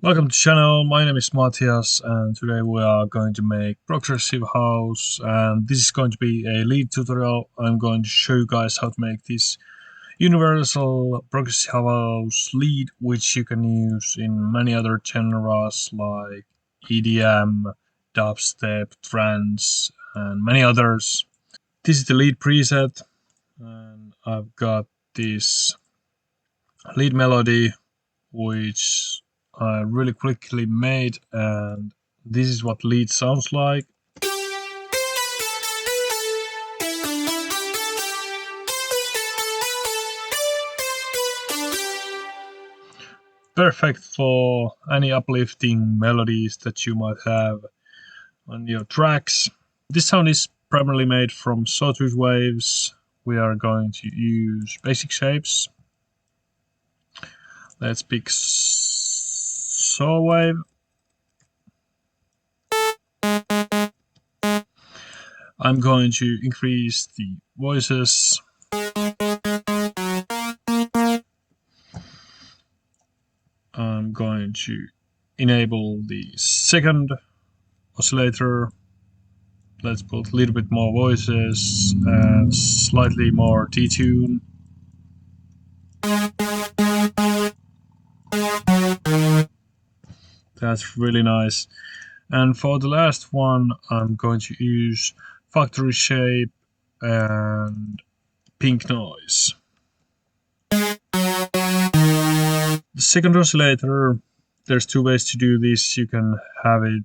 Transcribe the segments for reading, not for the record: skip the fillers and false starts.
Welcome to the channel, my name is Matthias and today we are going to make progressive house, and this is going to be a lead tutorial. I'm going to show you guys how to make this universal progressive house lead, which you can use in many other genres like EDM, dubstep, trance and many others. This is the lead preset and I've got this lead melody which I really quickly made, and this is what lead sounds like. Perfect for any uplifting melodies that you might have on your tracks. This sound is primarily made from sawtooth waves. We are going to use basic shapes. Let's pick saw wave. I'm going to increase the voices. I'm going to enable the second oscillator. Let's put a little bit more voices and slightly more detune. That's really nice. And for the last one, I'm going to use factory shape and pink noise. The second oscillator, there's two ways to do this. You can have it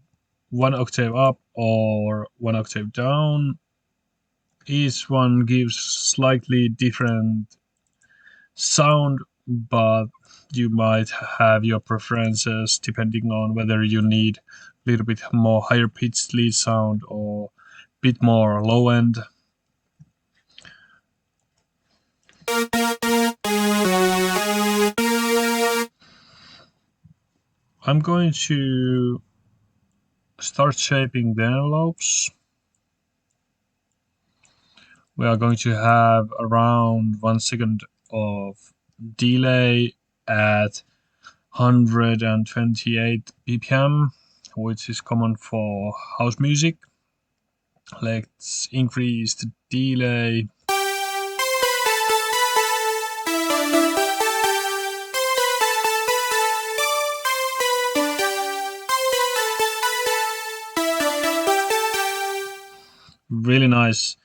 one octave up or one octave down. Each one gives slightly different sound, but you might have your preferences depending on whether you need a little bit more higher pitched lead sound or a bit more low end. I'm going to start shaping the envelopes. We are going to have around 1 second of delay at 128 BPM, which is common for house music. Let's increase the delay. Really nice.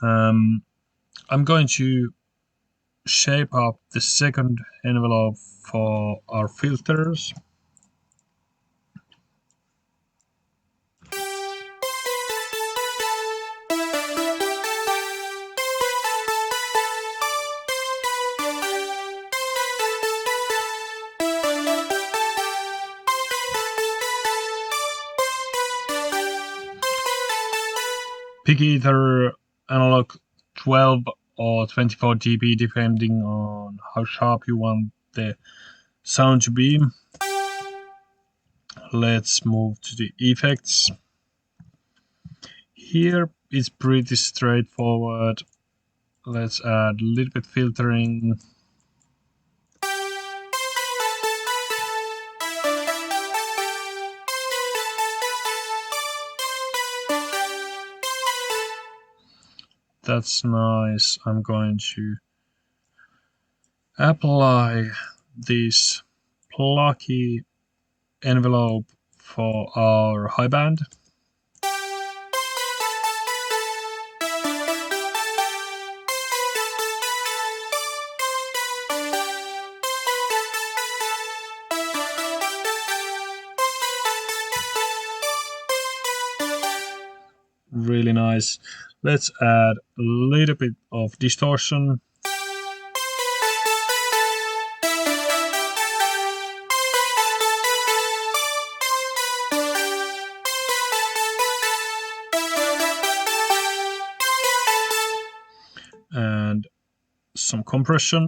I'm going to shape up the second envelope for our filters. Pick either analog 12 or 24 dB depending on how sharp you want the sound to be. Let's move to the effects. Here it's pretty straightforward. Let's add a little bit filtering. That's nice. I'm going to apply this plucky envelope for our high band. Really nice. Let's add a little bit of distortion. And some compression.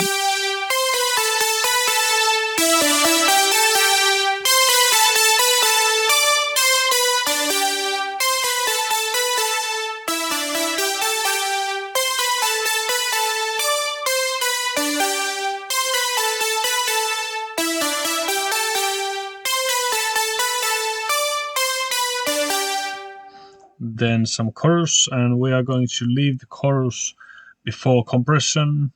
then some chorus, and we are going to leave the chorus before compression.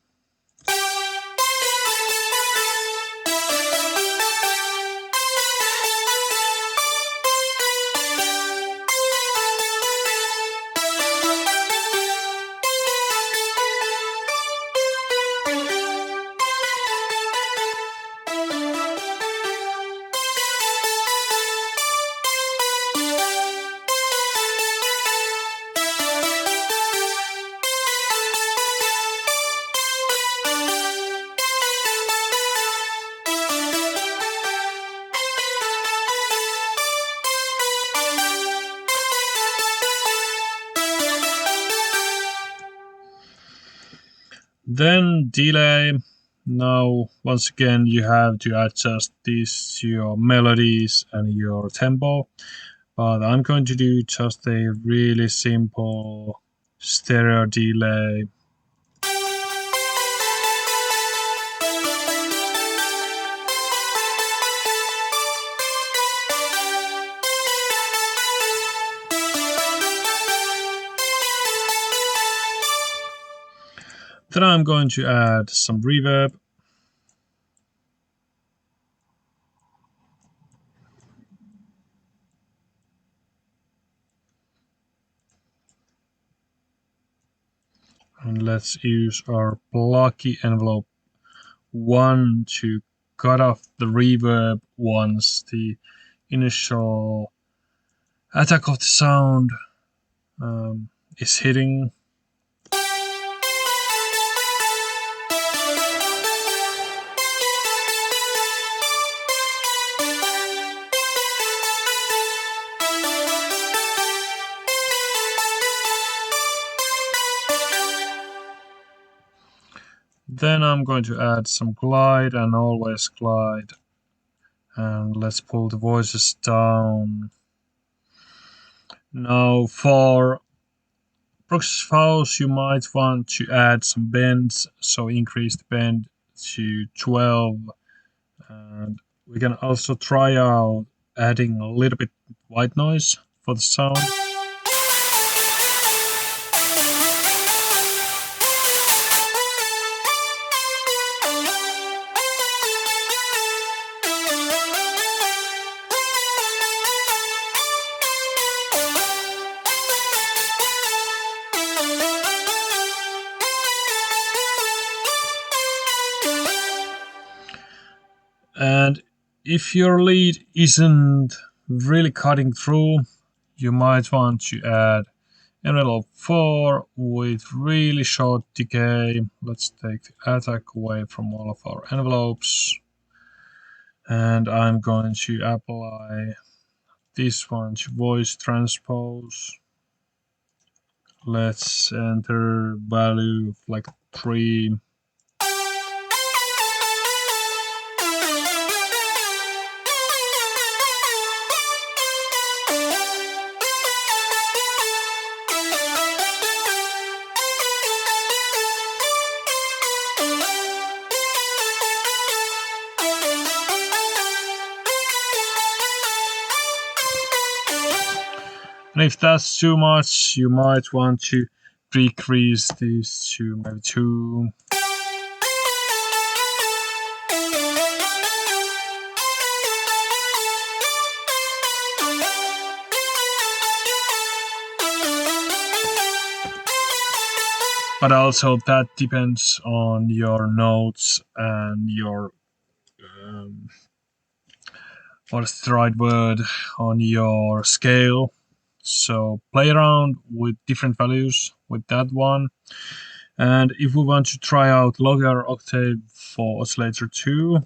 Then delay. Now once again you have to adjust these to your melodies and your tempo, but I'm going to do just a really simple stereo delay. Then I'm going to add some reverb. And let's use our blocky envelope 1 to cut off the reverb once the initial attack of the sound is hitting. Then I'm going to add some glide and always glide. And let's pull the voices down. Now for progressive house you might want to add some bends, so increase the bend to 12. And we can also try out adding a little bit white noise for the sound. And if your lead isn't really cutting through, you might want to add envelope 4 with really short decay. Let's take the attack away from all of our envelopes. And I'm going to apply this one to voice transpose. Let's enter value of like 3. And if that's too much, you might want to decrease this to maybe 2. But also that depends on your notes and your what's the right word, on your scale. So play around with different values with that one. And if we want to try out lower octave for Oscillator 2,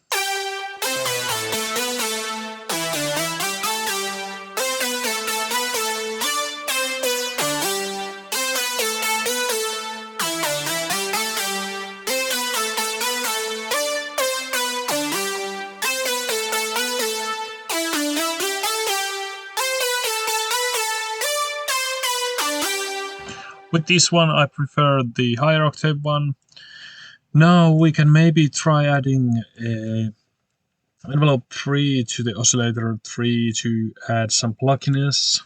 with this one I prefer the higher octave one. Now we can maybe try adding a envelope 3 to the Oscillator 3 to add some pluckiness.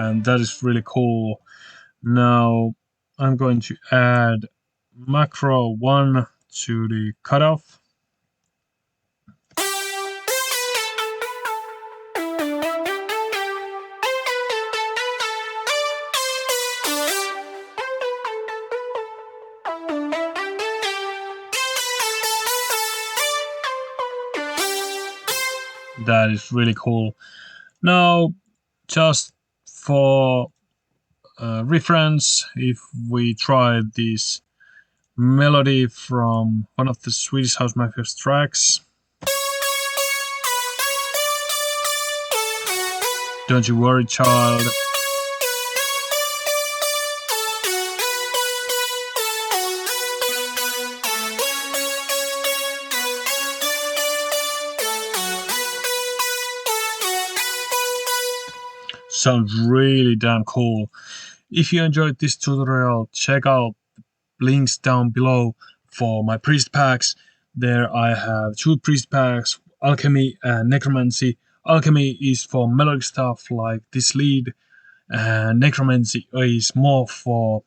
and that is really cool. Now I'm going to add macro 1 to the cutoff. That is really cool. Now, just for reference, if we try this melody from one of the Swedish House Mafia's tracks. Don't you worry, child. Sounds really damn cool. If you enjoyed this tutorial, check out links down below for my priest packs. There I have 2 priest packs, alchemy and necromancy. Alchemy is for melodic stuff like this lead, and necromancy is more for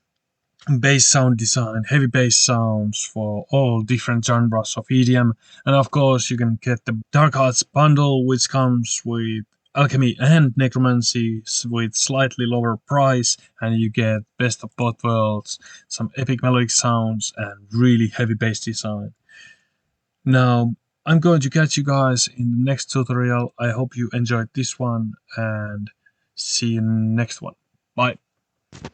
bass sound design, heavy bass sounds for all different genres of EDM. And of course, you can get the Dark Arts bundle, which comes with alchemy and necromancy with slightly lower price, and you get best of both worlds, some epic melodic sounds and really heavy bass design. Now, I'm going to catch you guys in the next tutorial. I hope you enjoyed this one, and see you in the next one. Bye.